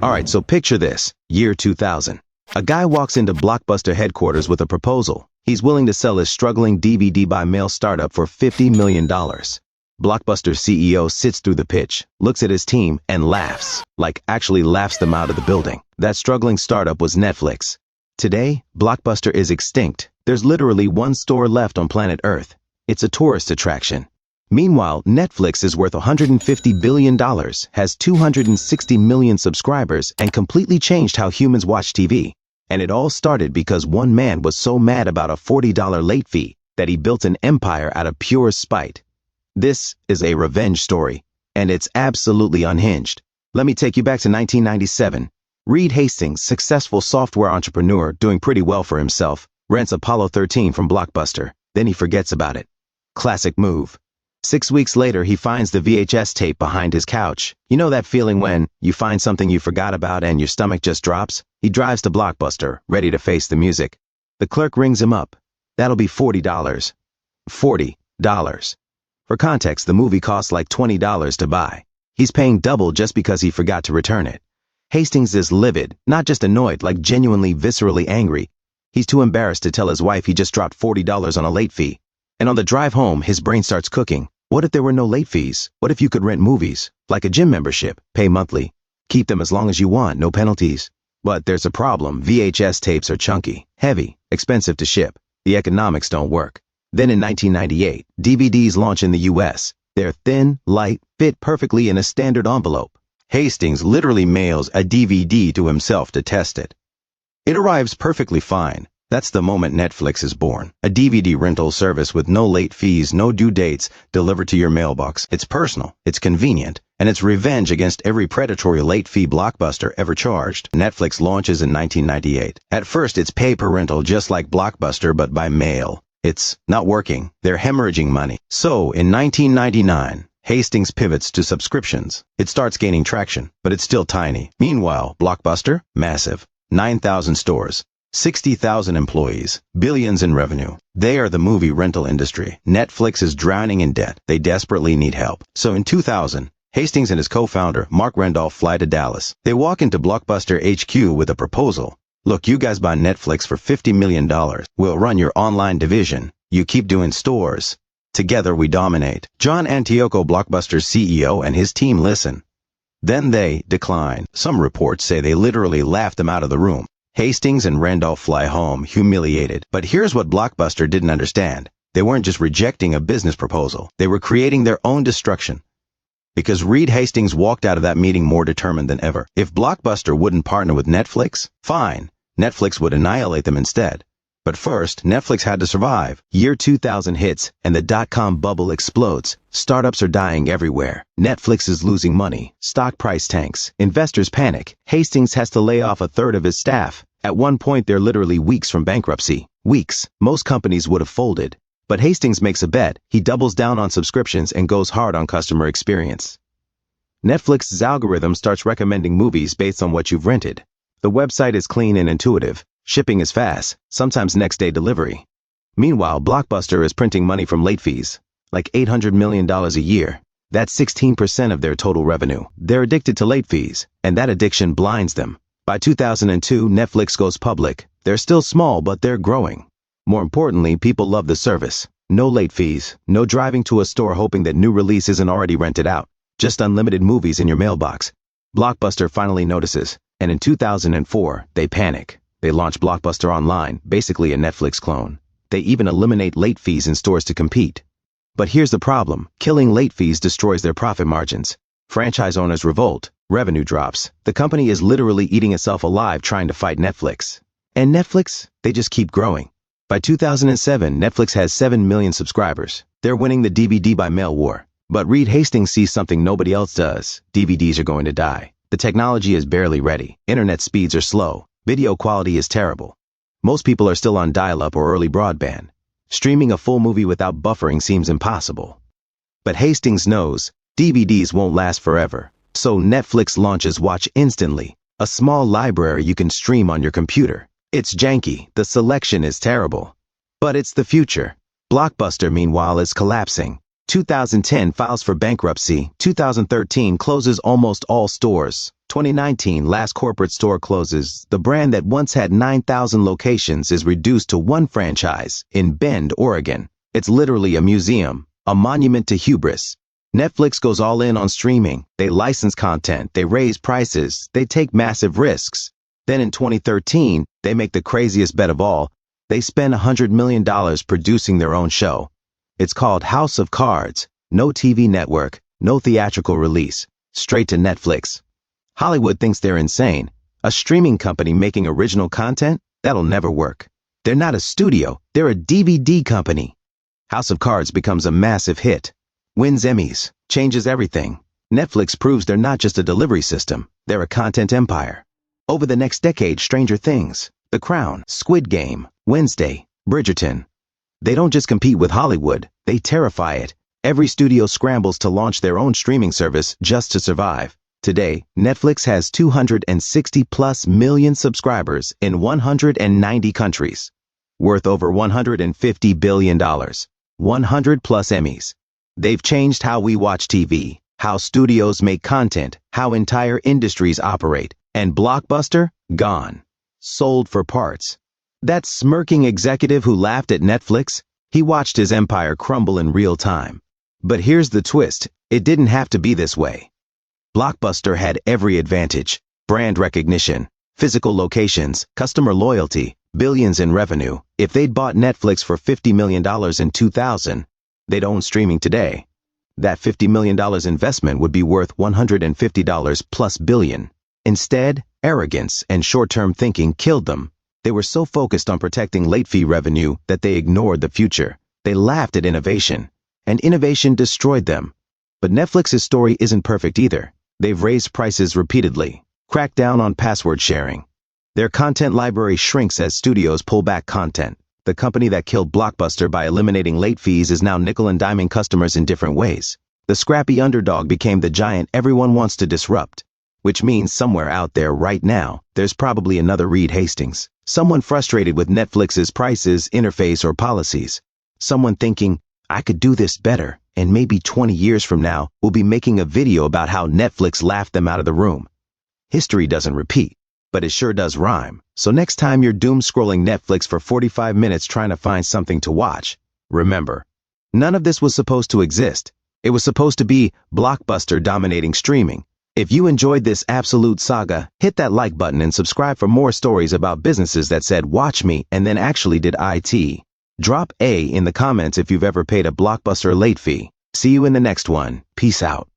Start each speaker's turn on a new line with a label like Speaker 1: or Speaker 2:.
Speaker 1: Alright, so picture this, year 2000. A guy walks into Blockbuster headquarters with a proposal. He's willing to sell his struggling DVD by mail startup for $50 million. Blockbuster CEO sits through the pitch, looks at his team, and laughs. Like, actually laughs them out of the building. That struggling startup was Netflix. Today, Blockbuster is extinct. There's literally one store left on planet Earth. It's a tourist attraction. Meanwhile, Netflix is worth $150 billion, has 260 million subscribers, and completely changed how humans watch TV. And it all started because one man was so mad about a $40 late fee that he built an empire out of pure spite. This is a revenge story, and it's absolutely unhinged. Let me take you back to 1997. Reed Hastings, successful software entrepreneur doing pretty well for himself, rents Apollo 13 from Blockbuster. Then he forgets about it. Classic move. 6 weeks later, he finds the VHS tape behind his couch. You know that feeling when you find something you forgot about and your stomach just drops? He drives to Blockbuster, ready to face the music. The clerk rings him up. That'll be $40. $40. For context, the movie costs like $20 to buy. He's paying double just because he forgot to return it. Hastings is livid, not just annoyed, like genuinely viscerally angry. He's too embarrassed to tell his wife he just dropped $40 on a late fee. And on the drive home, his brain starts cooking. What if there were no late fees? What if you could rent movies? Like a gym membership, pay monthly. Keep them as long as you want, no penalties. But there's a problem. VHS tapes are chunky, heavy, expensive to ship. The economics don't work. Then in 1998, DVDs launch in the US. They're thin, light, fit perfectly in a standard envelope. Hastings literally mails a DVD to himself to test it. It arrives perfectly fine. That's the moment Netflix is born. A DVD rental service with no late fees, no due dates, delivered to your mailbox. It's personal, it's convenient, and it's revenge against every predatory late fee Blockbuster ever charged. Netflix launches in 1998. At first, it's pay-per-rental just like Blockbuster, but by mail. It's not working. They're hemorrhaging money. So, in 1999, Hastings pivots to subscriptions. It starts gaining traction, but it's still tiny. Meanwhile, Blockbuster? Massive. 9,000 stores. 60,000 employees, billions in revenue. They are the movie rental industry. Netflix is drowning in debt. They desperately need help. So in 2000, Hastings and his co-founder, Mark Randolph, fly to Dallas. They walk into Blockbuster HQ with a proposal. Look, you guys buy Netflix for $50 million. We'll run your online division. You keep doing stores. Together we dominate. John Antioco, Blockbuster's CEO, and his team listen. Then they decline. Some reports say they literally laughed them out of the room. Hastings and Randolph fly home, humiliated. But here's what Blockbuster didn't understand. They weren't just rejecting a business proposal. They were creating their own destruction. Because Reed Hastings walked out of that meeting more determined than ever. If Blockbuster wouldn't partner with Netflix, fine. Netflix would annihilate them instead. But first, Netflix had to survive. Year 2000 hits, and the dot-com bubble explodes. Startups are dying everywhere. Netflix is losing money. Stock price tanks. Investors panic. Hastings has to lay off a third of his staff. At one point, they're literally weeks from bankruptcy. Weeks. Most companies would have folded. But Hastings makes a bet. He doubles down on subscriptions and goes hard on customer experience. Netflix's algorithm starts recommending movies based on what you've rented. The website is clean and intuitive. Shipping is fast, sometimes next-day delivery. Meanwhile, Blockbuster is printing money from late fees, like $800 million a year. That's 16% of their total revenue. They're addicted to late fees, and that addiction blinds them. By 2002, Netflix goes public. They're still small, but they're growing. More importantly, people love the service. No late fees, no driving to a store hoping that new release isn't already rented out. Just unlimited movies in your mailbox. Blockbuster finally notices, and in 2004, they panic. They launch Blockbuster Online, basically a Netflix clone. They even eliminate late fees in stores to compete. But here's the problem. Killing late fees destroys their profit margins. Franchise owners revolt. Revenue drops. The company is literally eating itself alive trying to fight Netflix. And Netflix? They just keep growing. By 2007, Netflix has 7 million subscribers. They're winning the DVD by mail war. But Reed Hastings sees something nobody else does. DVDs are going to die. The technology is barely ready. Internet speeds are slow. Video quality is terrible. Most people are still on dial-up or early broadband. Streaming a full movie without buffering seems impossible. But Hastings knows DVDs won't last forever. So Netflix launches Watch Instantly, a small library you can stream on your computer. It's janky, the selection is terrible. But it's the future. Blockbuster, meanwhile, is collapsing. 2010 files for bankruptcy. 2013 closes almost all stores. 2019 last corporate store closes. The brand that once had 9,000 locations is reduced to one franchise in Bend, Oregon. It's literally a museum, a monument to hubris. Netflix goes all in on streaming. They license content, they raise prices, they take massive risks. Then in 2013, they make the craziest bet of all. They spend $100 million producing their own show. It's called House of Cards. No TV network, no theatrical release, straight to Netflix. Hollywood thinks they're insane. A streaming company making original content? That'll never work. They're not a studio, they're a DVD company. House of Cards becomes a massive hit. Wins Emmys, changes everything. Netflix proves they're not just a delivery system, they're a content empire. Over the next decade, Stranger Things, The Crown, Squid Game, Wednesday, Bridgerton. They don't just compete with Hollywood, they terrify it. Every studio scrambles to launch their own streaming service just to survive. Today, Netflix has 260+ million subscribers in 190 countries. Worth over $150 billion. 100+ Emmys. They've changed how we watch TV, how studios make content, how entire industries operate. And Blockbuster? Gone. Sold for parts. That smirking executive who laughed at Netflix? He watched his empire crumble in real time. But here's the twist. It didn't have to be this way. Blockbuster had every advantage. Brand recognition, physical locations, customer loyalty, billions in revenue. If they'd bought Netflix for $50 million in 2000, they'd own streaming today. That $50 million investment would be worth $150+ billion. Instead, arrogance and short-term thinking killed them. They were so focused on protecting late fee revenue that they ignored the future. They laughed at innovation, and innovation destroyed them. But Netflix's story isn't perfect either. They've raised prices repeatedly, cracked down on password sharing. Their content library shrinks as studios pull back content. The company that killed Blockbuster by eliminating late fees is now nickel and diming customers in different ways. The scrappy underdog became the giant everyone wants to disrupt. Which means somewhere out there right now, there's probably another Reed Hastings. Someone frustrated with Netflix's prices, interface, or policies. Someone thinking, I could do this better, and maybe 20 years from now, we'll be making a video about how Netflix laughed them out of the room. History doesn't repeat, but it sure does rhyme. So next time you're doom scrolling Netflix for 45 minutes trying to find something to watch, remember, none of this was supposed to exist. It was supposed to be Blockbuster dominating streaming. If you enjoyed this absolute saga, hit that like button and subscribe for more stories about businesses that said watch me and then actually did IT. Drop A in the comments if you've ever paid a Blockbuster late fee. See you in the next one. Peace out.